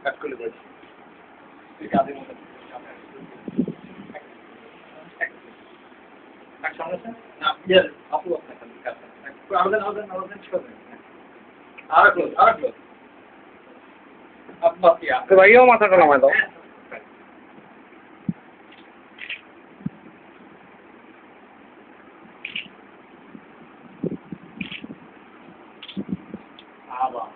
কাট করলে বলছি তুই কাজের মতো কাট সমস্যা না ইয়ার আপু আপনার কাজ আলাদা করবেন আর ক্লোজ আপনি কি তো ভাইও মাথাটা নামায় দাও। আবার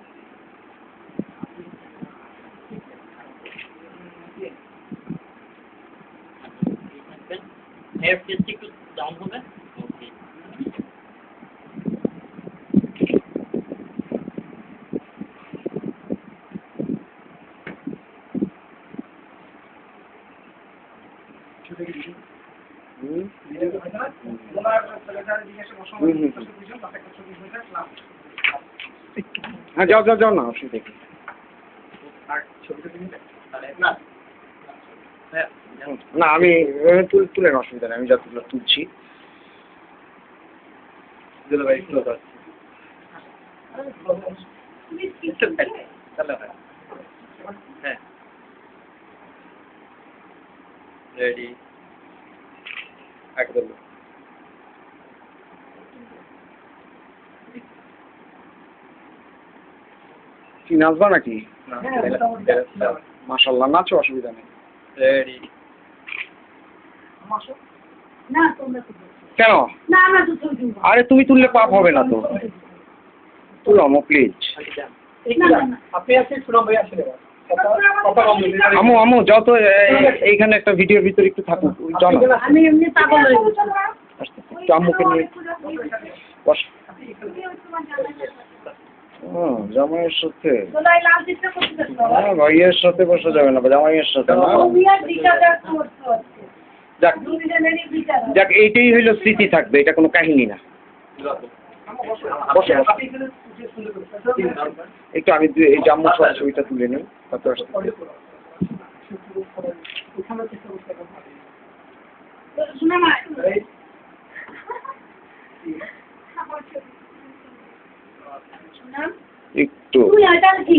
হেয়ার টেস্ট একটু ডাউন হবে। ওকে হ্যাঁ যাও যাও যাও না অসুবিধা কি। আর ছবিটা দিন তাহলে না হ্যাঁ না আমি তুলে না, অসুবিধা নেই, আমি যতগুলো তুলছি। দিল ভাই ক্লোজ আছে তাহলে হ্যাঁ রেডি একদম কি নাচবা নাকি? না মাশাআল্লাহ নাচো, অসুবিধা নেই। রেডি না তোমরা তো কেন? না আমরা তো ছবি তুলবো। আরে তুমি তুললে পাপ হবে না তো, তুলো আমো প্লিজ। আপনি আসলে শুনুন ভাই আসলে কথা কম বলি আমো আমো যাও তো, এইখানে একটা ভিডিওর ভিতরে একটু থাকুক, যাও না। আমি এমনি পাগল হয়ে গেছি। আস্তে আস্তে, একটু আম্মুকে নিয়ে বস। জামাইয়ের সাথে? তোলাই লাল দিতে করছিস তো? হ্যাঁ ভাইয়ের সাথে বসা যাবে না, জামাইয়ের সাথে না। তুমি আর বিচার করতে হচ্ছে। যাক দুজনেরই বিচার। যাক, এইটাই হইলো স্মৃতি থাকবে, এটা কোনো কাহিনী না। বসে বসে একটু আমি এই জাম্মু ছবিটা তুলে নিই, তারপর শোনা না। একটু তুই আইতা কি